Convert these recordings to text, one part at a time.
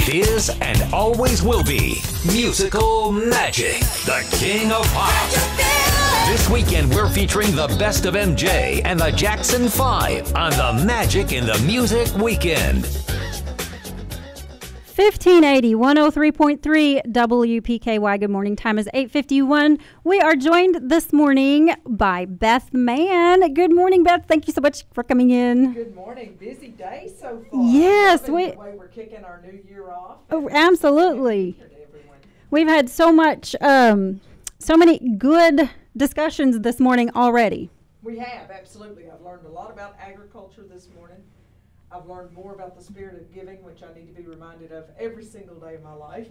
It is and always will be musical magic, the king of pop. This weekend, we're featuring the best of MJ and the Jackson 5 on the Magic in the Music Weekend. 1580, 103.3 WPKY. Good morning. Time is 8:51. We are joined this morning by Beth Mann. Good morning, Beth. Thank you so much for coming in. Good morning. Busy day so far. Yes. The way we're kicking our new year off. Oh, absolutely. We've had so many good discussions this morning already. We have, absolutely. I've learned a lot about agriculture this morning. I've learned more about the spirit of giving, which I need to be reminded of every single day of my life.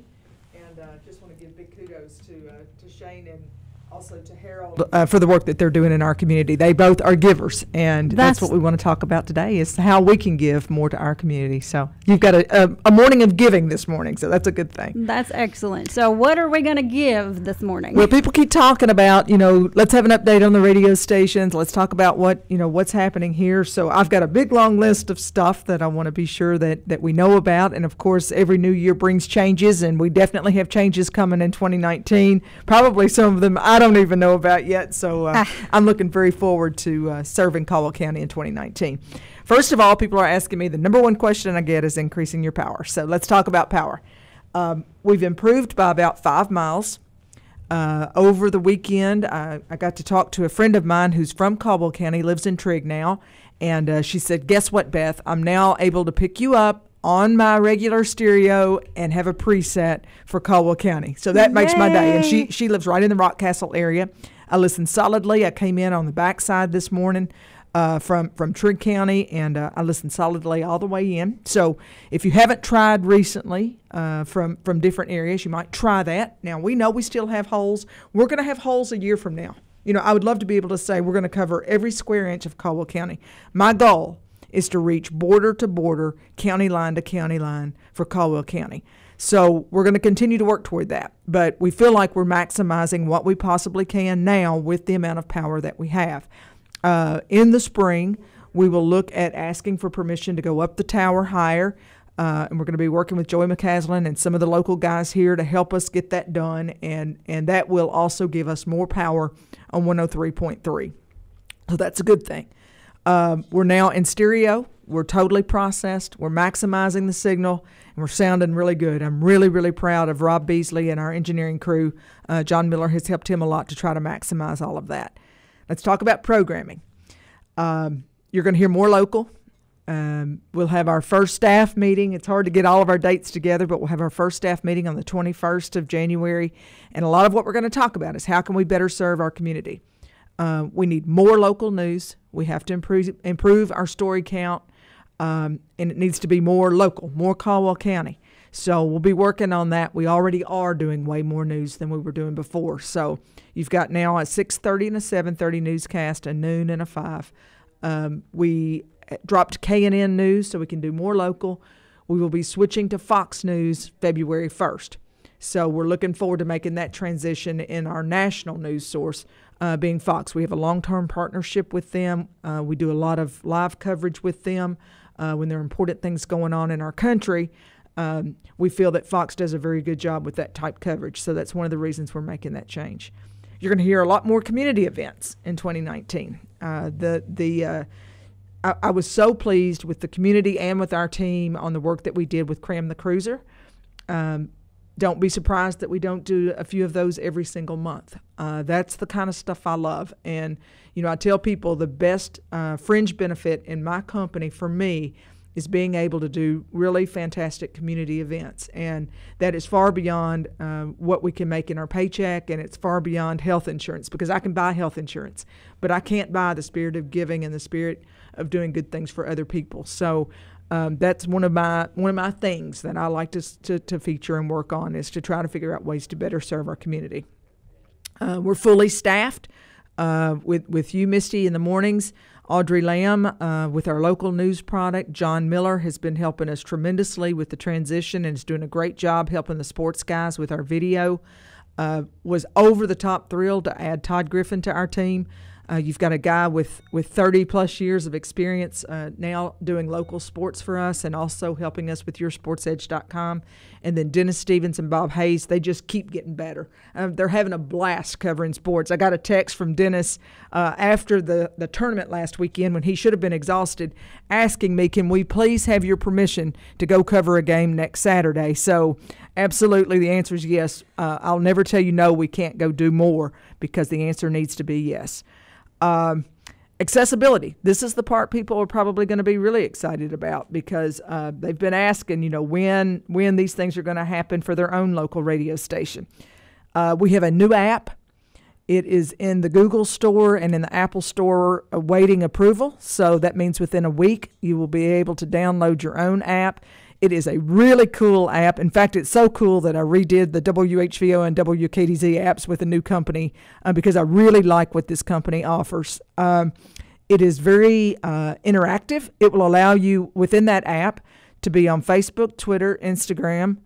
And just want to give big kudos to Shane and also to Harold for the work that they're doing in our community. They both are givers, and that's what we want to talk about today, is how we can give more to our community. So you've got a morning of giving this morning, so that's a good thing. That's excellent. So what are we going to give this morning? Well, people keep talking about, let's have an update on the radio stations. Let's talk about what's happening here. So I've got a big, long list of stuff that I want to be sure that we know about. And, of course, every new year brings changes, and we definitely have changes coming in 2019. Probably some of them I don't even know about yet, so I'm looking very forward to serving Caldwell County in 2019. First of all, people are asking me, the number one question I get is increasing your power. So let's talk about power. We've improved by about 5 miles. Over the weekend, I got to talk to a friend of mine who's from Caldwell County, lives in Trigg now, and she said, guess what, Beth? I'm now able to pick you up on my regular stereo and have a preset for Caldwell County. So that makes my day. And she lives right in the Rockcastle area. I listen solidly. I came in on the backside this morning from Trigg County, and I listened solidly all the way in. So if you haven't tried recently from different areas, you might try that. Now, we know we still have holes. We're going to have holes a year from now. I would love to be able to say we're going to cover every square inch of Caldwell County. My goal is to reach border to border, county line to county line for Caldwell County. So we're going to continue to work toward that. But we feel like we're maximizing what we possibly can now with the amount of power that we have. In the spring, we will look at asking for permission to go up the tower higher. And we're going to be working with Joey McCaslin and some of the local guys here to help us get that done. And that will also give us more power on 103.3. So that's a good thing. We're now in stereo. We're totally processed. We're maximizing the signal, and we're sounding really good. I'm really, really proud of Rob Beasley and our engineering crew. John Miller has helped him a lot to try to maximize all of that. Let's talk about programming. You're going to hear more local. We'll have our first staff meeting. It's hard to get all of our dates together, but we'll have our first staff meeting on the 21st of January. And a lot of what we're going to talk about is how can we better serve our community. We need more local news. We have to improve our story count, and it needs to be more local, more Caldwell County. So we'll be working on that. We already are doing way more news than we were doing before. So you've got now a 6:30 and a 7:30 newscast, a noon and a 5. We dropped K&N News so we can do more local. We will be switching to Fox News February 1st. So we're looking forward to making that transition in our national news source, being Fox. We have a long-term partnership with them. We do a lot of live coverage with them when there are important things going on in our country. We feel that Fox does a very good job with that type coverage, so that's one of the reasons we're making that change. You're going to hear a lot more community events in 2019. I was so pleased with the community and with our team on the work that we did with Cram the Cruiser. Don't be surprised that we don't do a few of those every single month. That's the kind of stuff I love. And, I tell people the best fringe benefit in my company for me is being able to do really fantastic community events. And that is far beyond what we can make in our paycheck, and it's far beyond health insurance, because I can buy health insurance, but I can't buy the spirit of giving and the spirit of doing good things for other people. So that's one of my things that I like to feature and work on, is to try to figure out ways to better serve our community. We're fully staffed with you, Misty, in the mornings. Audrey Lamb with our local news product. John Miller has been helping us tremendously with the transition and is doing a great job helping the sports guys with our video. Was over the top thrilled to add Todd Griffin to our team. You've got a guy with 30 plus years of experience now doing local sports for us and also helping us with YourSportsEdge.com. And then Dennis Stevens and Bob Hayes, they just keep getting better. They're having a blast covering sports. I got a text from Dennis after the tournament last weekend when he should have been exhausted, asking me, can we please have your permission to go cover a game next Saturday? So absolutely, the answer is yes. I'll never tell you no, we can't go do more, because the answer needs to be yes. Accessibility. This is the part people are probably going to be really excited about, because they've been asking, when these things are going to happen for their own local radio station. We have a new app. It is in the Google Store and in the Apple Store awaiting approval. So that means within a week you will be able to download your own app. It is a really cool app. In fact, it's so cool that I redid the WHVO and WKDZ apps with a new company because I really like what this company offers. It is very interactive. It will allow you within that app to be on Facebook, Twitter, Instagram.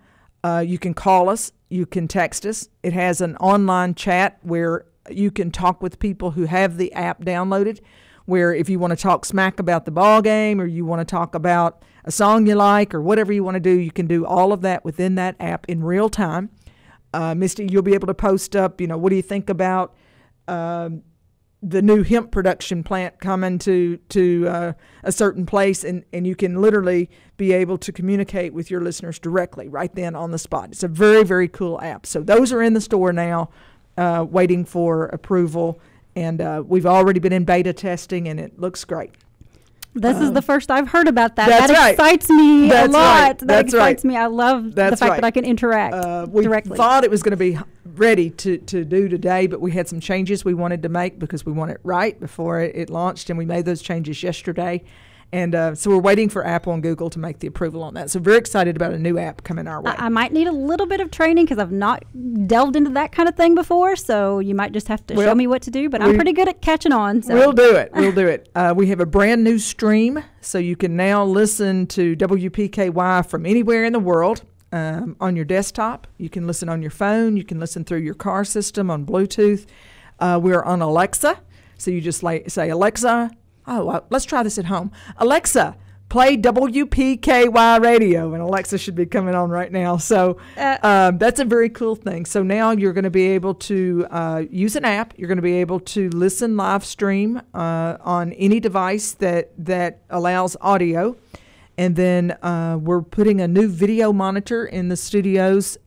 You can call us. You can text us. It has an online chat where you can talk with people who have the app downloaded, where if you want to talk smack about the ball game or you want to talk about a song you like or whatever you want to do, you can do all of that within that app in real time. Misty, you'll be able to post up, what do you think about the new hemp production plant coming to a certain place, and you can literally be able to communicate with your listeners directly right then on the spot. It's a very, very cool app. So those are in the store now, waiting for approval, and we've already been in beta testing, and it looks great. This is the first I've heard about that. That excites me a lot. Right. That excites me. I love the fact that I can interact directly. We thought it was going to be ready to do today, but we had some changes we wanted to make because we want it right before it launched, and we made those changes yesterday. And so we're waiting for Apple and Google to make the approval on that. So very excited about a new app coming our way. I might need a little bit of training because I've not delved into that kind of thing before. So you might just have to show me what to do. But I'm pretty good at catching on. So. We'll do it. We'll do it. We have a brand new stream. So you can now listen to WPKY from anywhere in the world on your desktop. You can listen on your phone. You can listen through your car system on Bluetooth. We're on Alexa. So you just say, Alexa, let's try this at home. Alexa, play WPKY radio. And Alexa should be coming on right now. So that's a very cool thing. So now you're going to be able to use an app. You're going to be able to listen live stream on any device that allows audio. And then we're putting a new video monitor in the studios.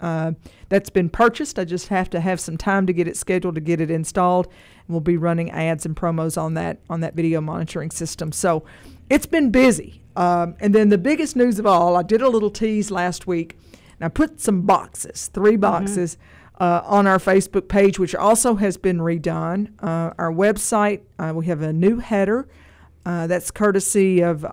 That's been purchased. I just have to have some time to get it scheduled to get it installed. And we'll be running ads and promos on that video monitoring system. So it's been busy. And then the biggest news of all, I did a little tease last week, and I put some boxes, 3 boxes, on our Facebook page, which also has been redone. Our website, we have a new header. That's courtesy of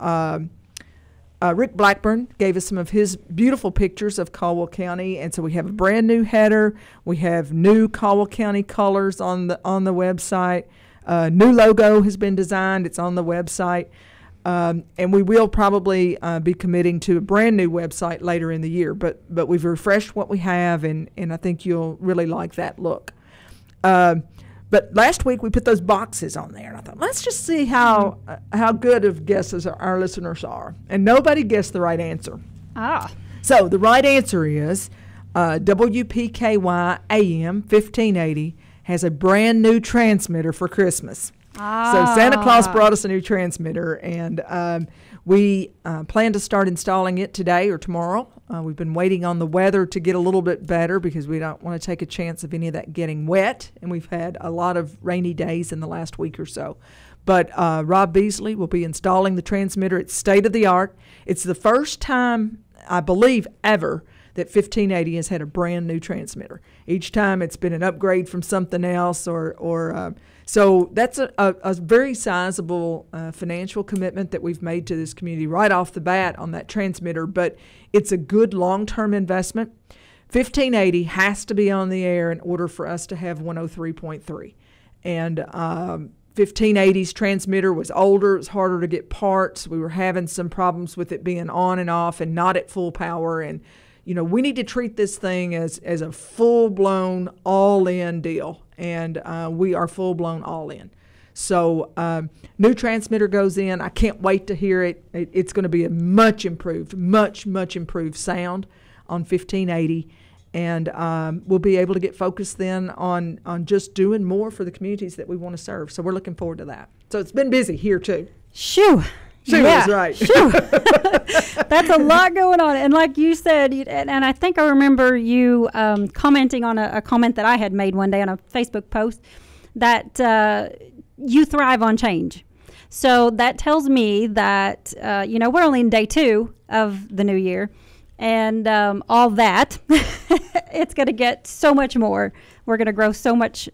Rick Blackburn gave us some of his beautiful pictures of Caldwell County, and so we have a brand new header. We have new Caldwell County colors on the website. New logo has been designed. It's on the website, and we will probably be committing to a brand new website later in the year. But we've refreshed what we have, and I think you'll really like that look. But last week we put those boxes on there, and I thought, let's just see how good of guesses our listeners are. And nobody guessed the right answer. So the right answer is WPKY AM 1580 has a brand new transmitter for Christmas. So Santa Claus brought us a new transmitter, and we plan to start installing it today or tomorrow. We've been waiting on the weather to get a little bit better because we don't want to take a chance of any of that getting wet, and we've had a lot of rainy days in the last week or so. But Rob Beasley will be installing the transmitter. It's state-of-the-art. It's the first time, I believe, ever that 1580 has had a brand new transmitter. Each time it's been an upgrade from something else so that's a very sizable financial commitment that we've made to this community right off the bat on that transmitter, but it's a good long-term investment. 1580 has to be on the air in order for us to have 103.3. And 1580's transmitter was older. It was harder to get parts. We were having some problems with it being on and off and not at full power. And we need to treat this thing as a full-blown, all-in deal, and we are full-blown all-in. So new transmitter goes in. I can't wait to hear it. It's going to be a much improved sound on 1580. And we'll be able to get focused then on just doing more for the communities that we want to serve. So we're looking forward to that. So it's been busy here too. Shoo. That's right. Shoo. That's a lot going on. And like you said, and I think I remember you commenting on a comment that I had made one day on a Facebook post that you thrive on change. So that tells me that, we're only in day 2 of the new year. And all that, it's going to get so much more. We're going to grow so much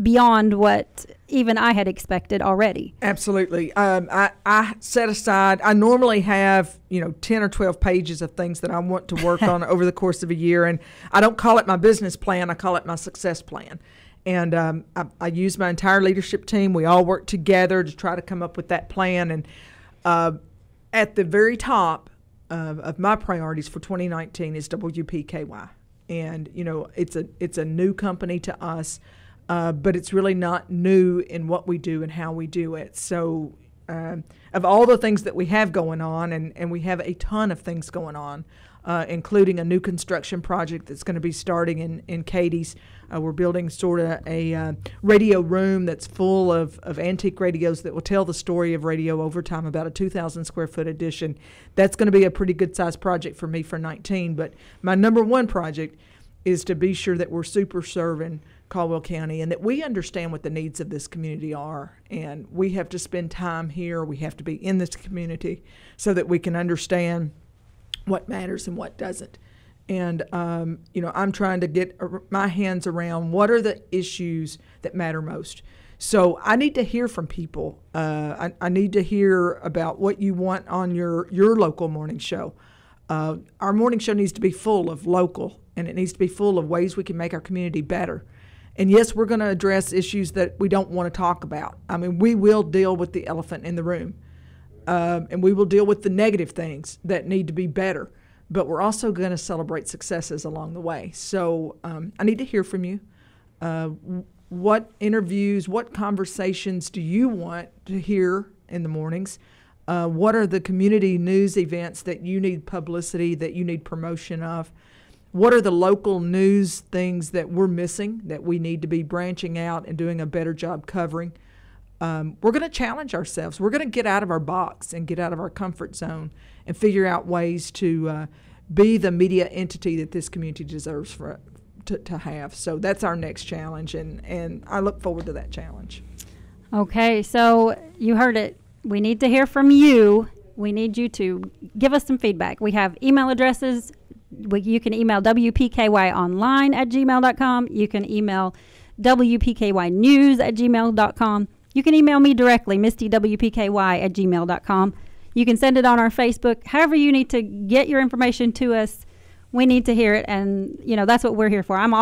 beyond what even I had expected already. Absolutely. I set aside, I normally have, 10 or 12 pages of things that I want to work on over the course of a year. And I don't call it my business plan. I call it my success plan. And I use my entire leadership team. We all work together to try to come up with that plan. And at the very top of my priorities for 2019 is WPKY. And, it's a new company to us, but it's really not new in what we do and how we do it. So of all the things that we have going on, and we have a ton of things going on, including a new construction project that's going to be starting in Katie's. We're building sort of a radio room that's full of antique radios that will tell the story of radio over time, about a 2,000 square foot addition. That's going to be a pretty good sized project for me for 19. But my number one project is to be sure that we're super serving Caldwell County and that we understand what the needs of this community are. And we have to spend time here. We have to be in this community so that we can understand what matters and what doesn't. And, I'm trying to get my hands around what are the issues that matter most. So I need to hear from people. I need to hear about what you want on your local morning show. Our morning show needs to be full of local, and it needs to be full of ways we can make our community better. And yes, we're going to address issues that we don't want to talk about. I mean, we will deal with the elephant in the room. And we will deal with the negative things that need to be better. But we're also going to celebrate successes along the way. So I need to hear from you. What interviews, what conversations do you want to hear in the mornings? What are the community news events that you need publicity, that you need promotion of? What are the local news things that we're missing, that we need to be branching out and doing a better job covering? We're going to challenge ourselves. We're going to get out of our box and get out of our comfort zone and figure out ways to be the media entity that this community deserves to have. So that's our next challenge, and I look forward to that challenge. Okay, so you heard it. We need to hear from you. We need you to give us some feedback. We have email addresses. You can email wpkyonline@gmail.com. You can email wpkynews@gmail.com. You can email me directly, mistywpky@gmail.com. You can send it on our Facebook. However you need to get your information to us, we need to hear it, and that's what we're here for. I'm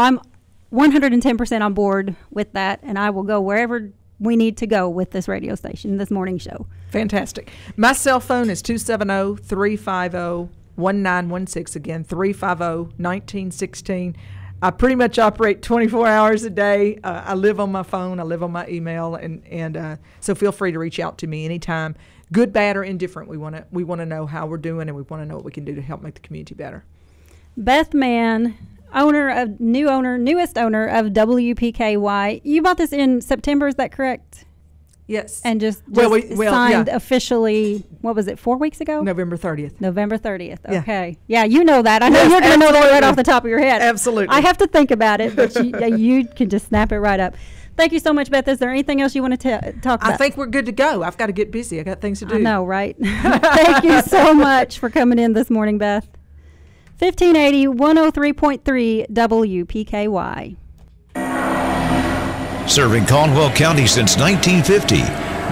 110% on board with that, and I will go wherever we need to go with this radio station, this morning show. Fantastic. My cell phone is 270-350-1916. Again, 350-1916. I pretty much operate 24 hours a day. I live on my phone. I live on my email, and so feel free to reach out to me anytime. Good, bad, or indifferent. We want to know how we're doing, and we want to know what we can do to help make the community better. Beth Mann, newest owner of WPKY. You bought this in September, is that correct? Yes. And just signed officially, what was it, 4 weeks ago? November 30th. November 30th. Okay. Yeah, you know that. I know you're going to know that right off the top of your head. Absolutely. I have to think about it, but you can just snap it right up. Thank you so much, Beth. Is there anything else you want to talk about? I think we're good to go. I've got to get busy. I got things to do. I know, right? Thank you so much for coming in this morning, Beth. 1580 103.3 WPKY. Serving Caldwell County since 1950.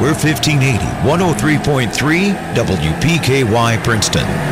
We're 1580 103.3 WPKY Princeton.